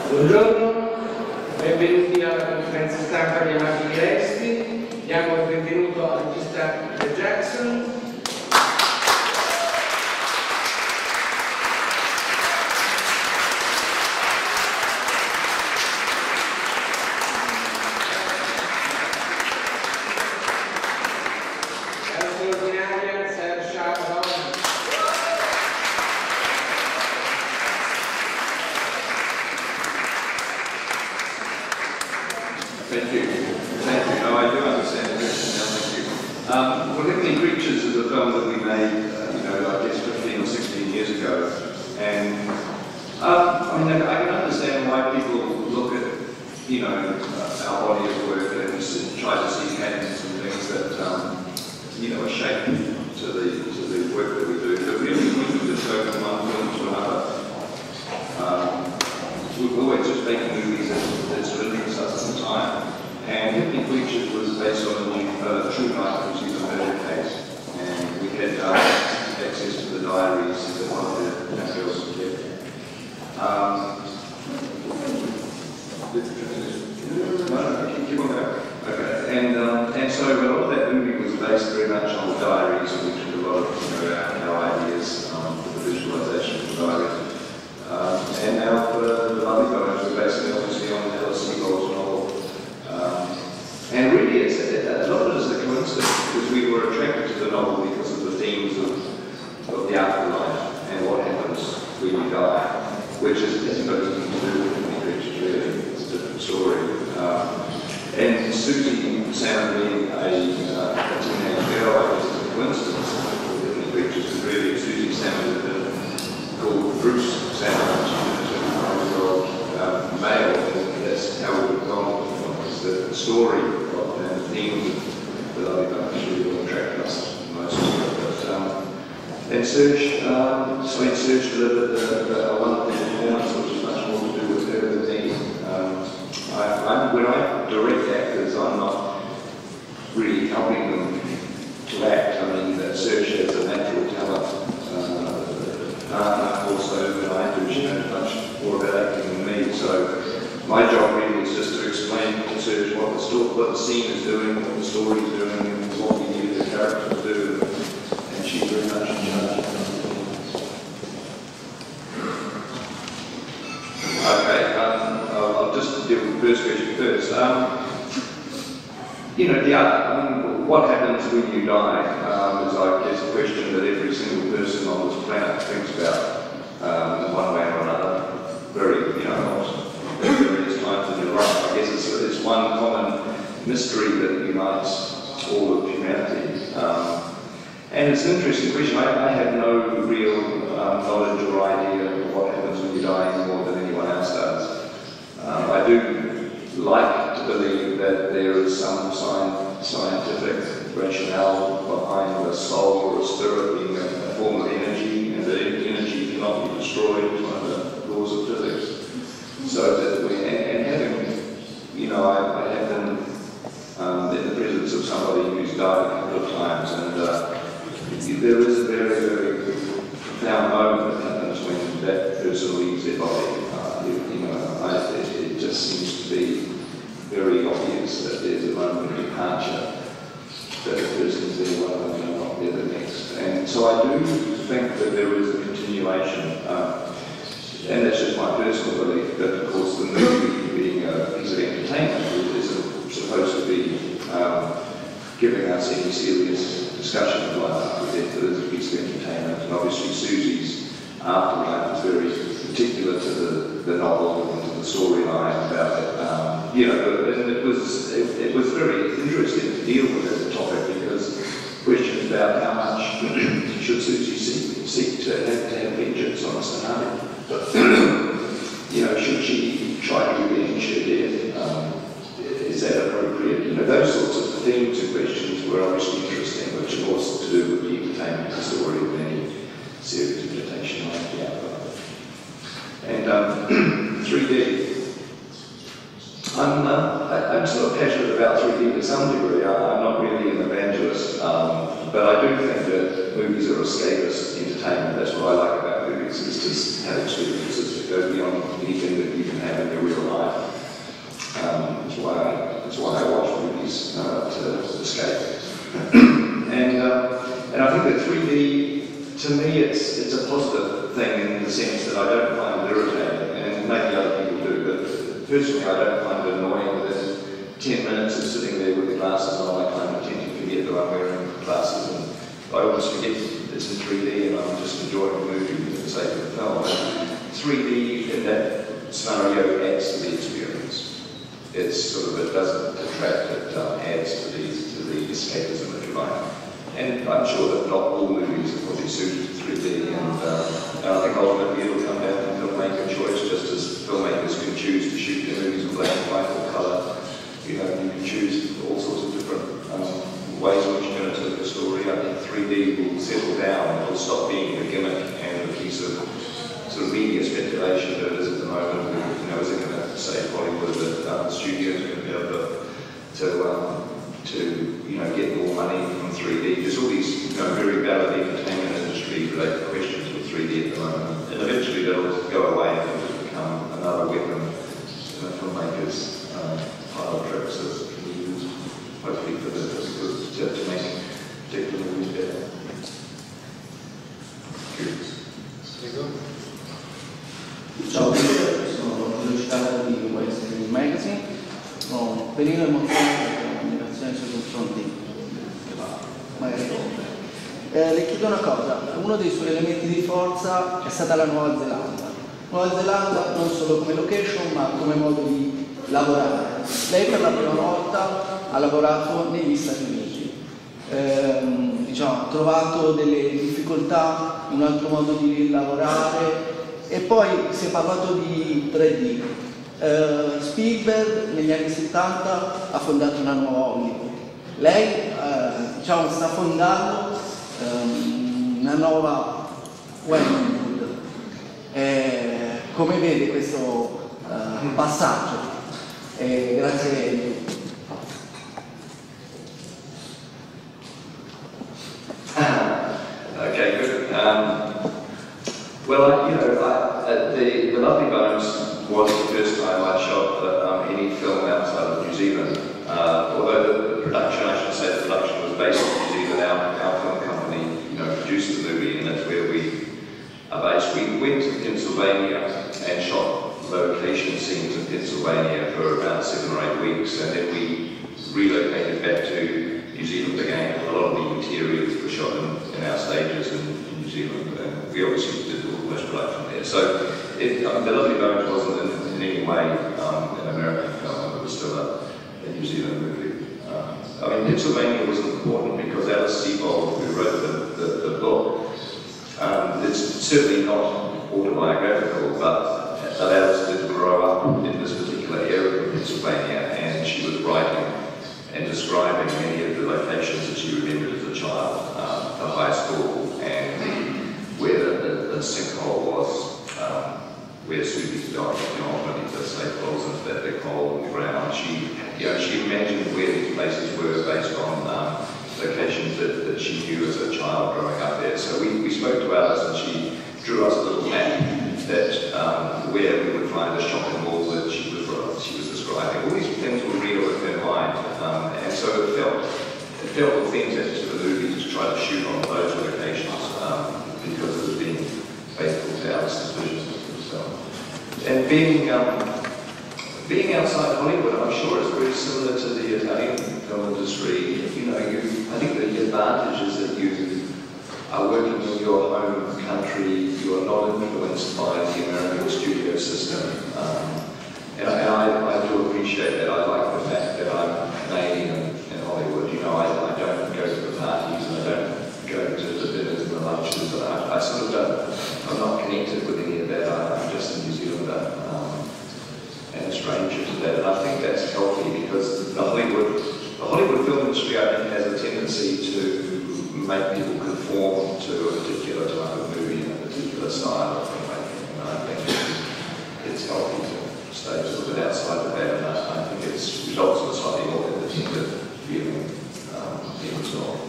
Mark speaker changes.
Speaker 1: Buongiorno, benvenuti alla conferenza stampa chiamata Resti. Diamo il benvenuto al regista Jackson. Saoirse Ronan.
Speaker 2: Thank you. Thank you. No, I do understand the question now. Thank you. Well, Heavenly Creatures is a film that we made, I guess 15 or 16 years ago. And, I mean, I can understand why people look at, our body of work and try to see patterns and things that, are shaped to the work that we do. But really, we can just go from one film to another. We're always just making movies that sort of links us in time. And Heavenly Creatures was based on a true life, which is a murder case. And we had access to the diaries that one of the girls had kept. Keep on going. Okay. And so a lot of that movie was based very much on the diaries, and we took a lot of our ideas for the visualization of the diaries. And now for the lovely Bones, we're basically obviously on Alice Sebold's novel. And really, a lot of it is a coincidence, because we were attracted to the novel because of the themes of the afterlife and what happens when you die, which hasn't got anything to do with Heavenly Creatures, really. It's a different story. And Susie sounded being a teenage girl, I guess, is a coincidence with Heavenly Creatures, because really Susie sounded called Bruce Sandwich, male, and that's how it would go. Because the story and the theme of the lovely bunch really will attract us most of it. And Serge, Sweet Serge delivered a wonderful performance, which is much more to do with her than me. When I direct actors, I'm not really helping them to act. I mean, Serge has a natural talent. Also, when I do, she knows much more about acting than me. So my job really is just to explain to Serge what the scene is doing, what the story is doing, and what we need the character to do. And she's very much in charge. Okay, I'll just deal with the first question first. What happens when you die is, I guess, a question that every single person on this planet thinks about in one way or another. Various times in your life. I guess it's one common mystery that unites all of humanity. And it's an interesting question. I have no real knowledge or idea of what happens when you die any more than anyone else does. I do like to believe that there is some scientific rationale behind a soul or a spirit being a form of energy, and that energy cannot be destroyed. It's one of the laws of physics. So that I have been in the presence of somebody who's died a couple of times, and there is a very, very profound moment that happens when that person leaves their body. It just seems to be very obvious that there's a moment of departure, that the person's there one moment and not there the next. And so I do think that there is a continuation, and that's just my personal belief, but of course the movie, being a piece of entertainment, isn't supposed to be giving us any serious discussion of life after death. It is a piece of entertainment, and obviously Susie's afterlife is very particular to the novel and to the storyline about it. And it was very interesting to deal with as a topic, because questions about how much should Susie seek to have vengeance on a scenario. But, should she try to revenge her death? Is that appropriate? Those sorts of themes and questions were obviously interesting, which of course to do with the entertainment, the story of any series of adaptation like the output. And 3D. I'm sort of passionate about 3D to some degree. I'm not really an evangelist, but I do think that movies are escapist entertainment. That's what I like about movies, is just have experiences that go beyond anything that you can became a new real life. That's why I watch movies to escape. And I think that 3D, to me, it's a positive thing in the sense that I don't find it irritating, and maybe other people do, but personally I don't find it annoying that 10 minutes of sitting there with the glasses on, I kind of tend to forget that I'm wearing glasses, and I almost forget it's in 3D and I'm just enjoying the movie for the sake of the film. And 3D in that scenario adds to the experience. It's sort of, it doesn't detract, it adds to the escapism, if you like. And I'm sure that not all movies are probably suited to 3D, and I think ultimately it'll come down to filmmaker choice, just as filmmakers can choose to shoot their movies in black and white or colour. You know, you can choose all sorts of different ways in which you're going to tell the story. I think 3D will settle down, it'll stop being a gimmick and a piece of sort of media speculation that it is at the moment. You know, is it going to save Hollywood, that the studios are going to be able to you know, get more money from 3D? There's all these, you know, very valid entertainment industry related questions with 3D at the moment, and eventually they'll go away and it'll just become another weapon for filmmakers' pile of tricks that can be used hopefully for to make particular movies better.
Speaker 3: Ciao, sono illustrato di West Magazine, ho un pelino emozionato per un'ammirazione sui confronti che va magari oltre. Le chiedo una cosa, uno dei suoi elementi di forza è stata la Nuova Zelanda. Nuova Zelanda non solo come location ma come modo di lavorare. Lei per la prima volta ha lavorato negli Stati Uniti, diciamo, ha trovato delle difficoltà, un altro modo di lavorare. E poi si è parlato di 3D. Spielberg negli anni 70 ha fondato una nuova Hollywood. Lei diciamo, sta fondando una nuova Hollywood. Come vede questo passaggio? Grazie.
Speaker 2: Okay, good. Well, you know, the Lovely Bones was the first time I shot any film outside of New Zealand. Although the production, I should say, the production was based in New Zealand. Our film company, you know, produced the movie, and that's where we are based. We went to Pennsylvania and shot location scenes in Pennsylvania for about 7 or 8 weeks, and then we relocated back to New Zealand again. A lot of the interiors were shot in our stages in New Zealand, and we obviously did all the post-production there. So the Lovely Bones wasn't in any way an American film, it was still a New Zealand movie. I mean, Pennsylvania was important because Alice Sebold, who wrote the book, it's certainly not autobiographical, but Alice did grow up in this particular area of Pennsylvania, and she was writing and describing many of the locations that she remembered as a child, the high school and where the sinkhole was, where Subi's died, you know, often the safe falls into that big hole in the ground. She imagined where these places were based on locations that she knew as a child growing up there. So we spoke to Alice, and she drew us a little map that where we would find a shopping mall that she was describing. All these things were real in her mind, and so it felt authentic to the movie to try to shoot on those locations because it was being faithful to Alice's vision of the film. And being outside Hollywood, I'm sure it's very similar to the Italian film industry. You know, I think the advantage is that you are working in your home country. You are not influenced by the American studio system. And I do appreciate that. I like the fact that I'm Canadian in Hollywood. You know, I don't go to the parties and I don't go to the dinners and the lunches. I sort of don't. I'm not connected with any of that. I'm just a New Zealander and a stranger to that. And I think that's healthy because the Hollywood film industry, I think, has a tendency to make people conform to a particular type of movie and a particular style of filmmaking. And I think it's healthy to stay a little bit outside of that, and I think it results in a slightly more independent viewing in resolve.